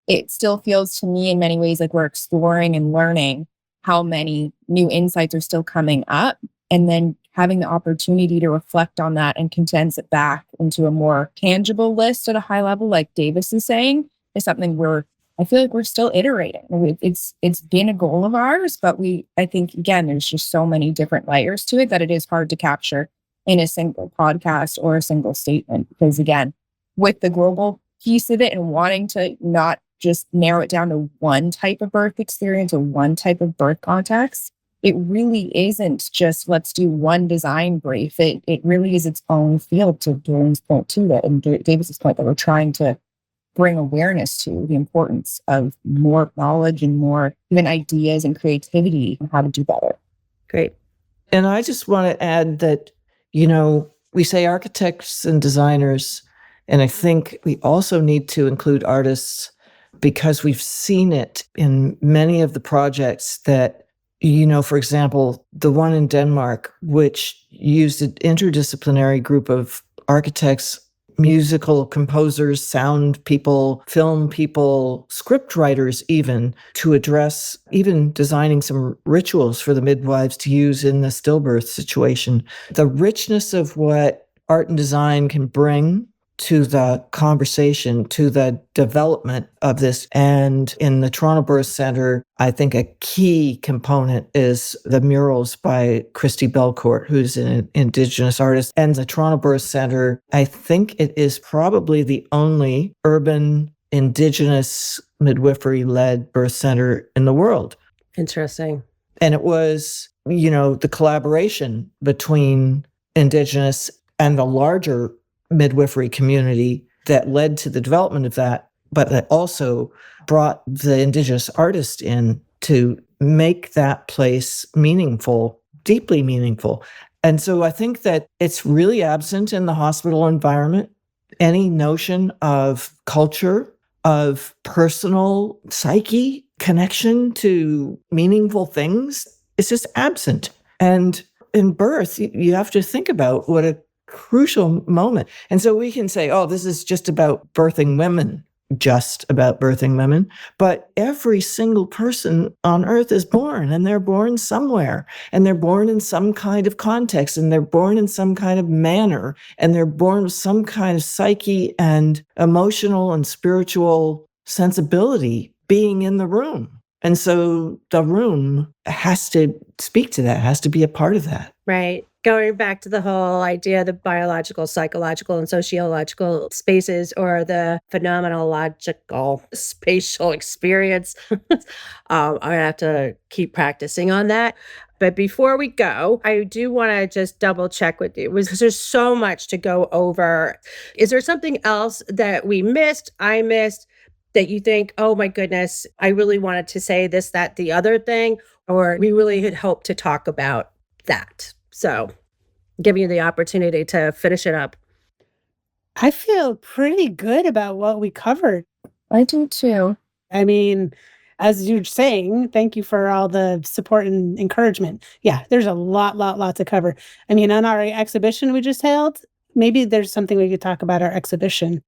it still feels to me in many ways like we're exploring and learning how many new insights are still coming up, and then having the opportunity to reflect on that and condense it back into a more tangible list at a high level, like Davis is saying, is something I feel like we're still iterating. It's been a goal of ours, but I think, again, there's just so many different layers to it that it is hard to capture in a single podcast or a single statement. Because again, with the global piece of it and wanting to not just narrow it down to one type of birth experience or one type of birth context, it really isn't just let's do one design brief. It really is its own field, to Doreen's point too, that, and Davis's point, that we're trying to bring awareness to the importance of more knowledge and more even ideas and creativity on how to do better. Great. And I just want to add that, we say architects and designers, and I think we also need to include artists, because we've seen it in many of the projects that, for example, the one in Denmark, which used an interdisciplinary group of architects, musical composers, sound people, film people, script writers even, to address even designing some rituals for the midwives to use in the stillbirth situation. The richness of what art and design can bring to the conversation, to the development of this. And in the Toronto Birth Center, I think a key component is the murals by Christy Belcourt, who's an Indigenous artist. And the Toronto Birth Center, I think it is probably the only urban Indigenous midwifery-led birth center in the world. Interesting. And it was, the collaboration between Indigenous and the larger midwifery community that led to the development of that, but that also brought the Indigenous artist in to make that place meaningful, deeply meaningful. And so I think that it's really absent in the hospital environment. Any notion of culture, of personal psyche, connection to meaningful things, is just absent. And in birth, you have to think about what a crucial moment. And so we can say, oh, this is just about birthing women. just about birthing women, but every single person on earth is born, and they're born somewhere, and they're born in some kind of context, and they're born in some kind of manner, and they're born with some kind of psyche and emotional and spiritual sensibility being in the room. And so the room has to speak to that, has to be a part of that. Right. Going back to the whole idea of the biological, psychological, and sociological spaces, or the phenomenological spatial experience. I'm going to have to keep practicing on that. But before we go, I do want to just double check with you, because there's so much to go over. Is there something else that we missed, I missed, that you think, oh my goodness, I really wanted to say this, that, the other thing, or we really had hoped to talk about that? So giving you the opportunity to finish it up. I feel pretty good about what we covered. I do too. I mean, as you're saying, thank you for all the support and encouragement. Yeah, there's a lot to cover. I mean, on our exhibition we just held, maybe there's something we could talk about our exhibition.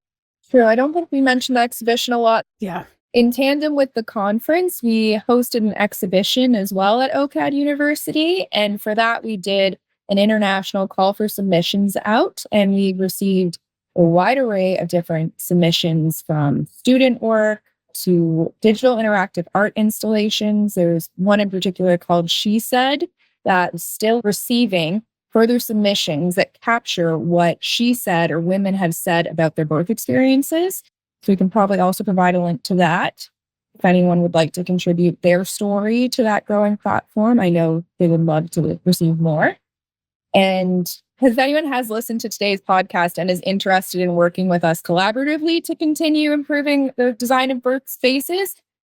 True. I don't think we mentioned the exhibition a lot. Yeah. In tandem with the conference, we hosted an exhibition as well at OCAD University. And for that, we did an international call for submissions out, and we received a wide array of different submissions, from student work to digital interactive art installations. There's one in particular called She Said that is still receiving further submissions that capture what she said or women have said about their birth experiences. So we can probably also provide a link to that if anyone would like to contribute their story to that growing platform. I know they would love to receive more. And if anyone has listened to today's podcast and is interested in working with us collaboratively to continue improving the design of birth spaces,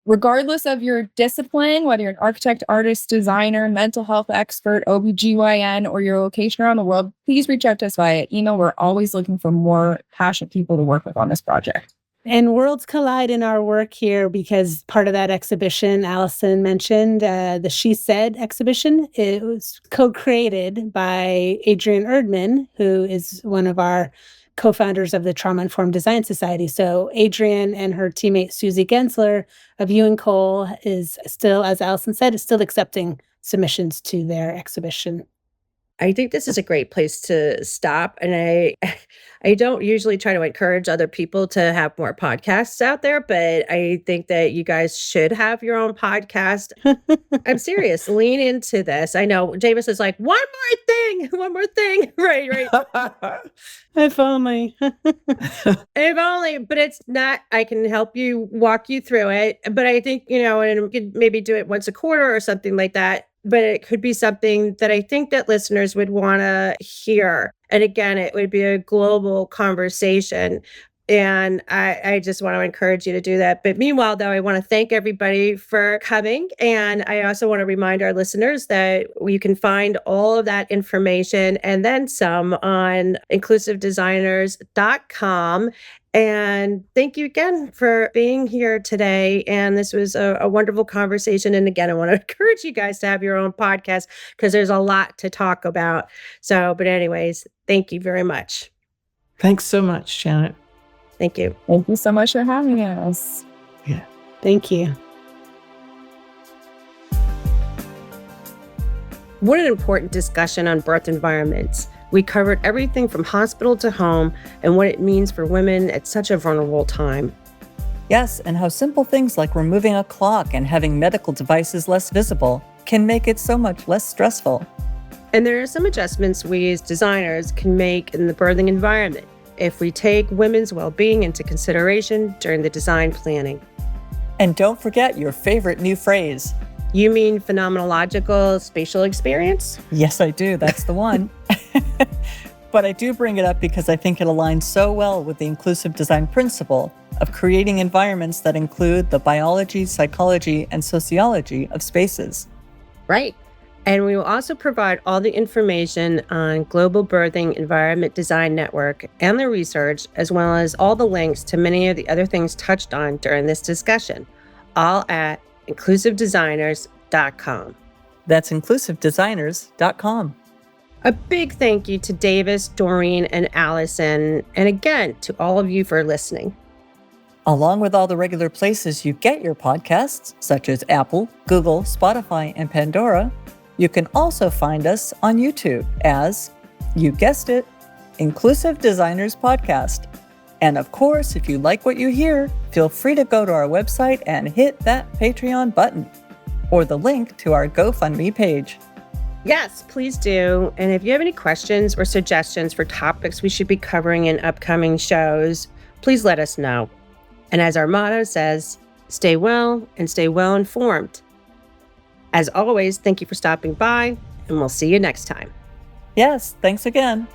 regardless of your discipline, whether you're an architect, artist, designer, mental health expert, OBGYN, or your location around the world, please reach out to us via email. We're always looking for more passionate people to work with on this project. And worlds collide in our work here, because part of that exhibition Allison mentioned, the She Said exhibition, it was co-created by Adrienne Erdman, who is one of our co-founders of the Trauma Informed Design Society. So Adrienne and her teammate Susie Gensler of Ewing Cole is still, as Allison said, is still accepting submissions to their exhibition. I think this is a great place to stop. And I don't usually try to encourage other people to have more podcasts out there, but I think that you guys should have your own podcast. I'm serious. Lean into this. I know James is like, one more thing. Right. If only. If only, but it's not. I can help you, walk you through it. But I think, and we could maybe do it once a quarter or something like that. But it could be something that I think that listeners would want to hear. And again, it would be a global conversation. And I just want to encourage you to do that. But meanwhile, though, I want to thank everybody for coming. And I also want to remind our listeners that you can find all of that information and then some on inclusivedesigners.com. And thank you again for being here today. And this was a wonderful conversation. And again, I want to encourage you guys to have your own podcast, because there's a lot to talk about. So, but anyways, thank you very much. Thanks so much, Janet. Thank you. Thank you so much for having us. Yeah. Thank you. What an important discussion on birth environments. We covered everything from hospital to home and what it means for women at such a vulnerable time. Yes, and how simple things like removing a clock and having medical devices less visible can make it so much less stressful. And there are some adjustments we as designers can make in the birthing environment if we take women's well-being into consideration during the design planning. And don't forget your favorite new phrase. You mean phenomenological spatial experience? Yes, I do. That's the one. But I do bring it up because I think it aligns so well with the inclusive design principle of creating environments that include the biology, psychology, and sociology of spaces. Right. And we will also provide all the information on Global Birthing Environment Design Network and the research, as well as all the links to many of the other things touched on during this discussion, all at inclusivedesigners.com. That's inclusivedesigners.com. A big thank you to Davis, Doreen, and Allison, and again, to all of you for listening. along with all the regular places you get your podcasts, such as Apple, Google, Spotify, and Pandora. You can also find us on YouTube as, you guessed it, Inclusive Designers Podcast. And of course, if you like what you hear, feel free to go to our website and hit that Patreon button or the link to our GoFundMe page. Yes, please do. And if you have any questions or suggestions for topics we should be covering in upcoming shows, please let us know. And as our motto says, stay well and stay well informed. As always, thank you for stopping by, and we'll see you next time. Yes, thanks again.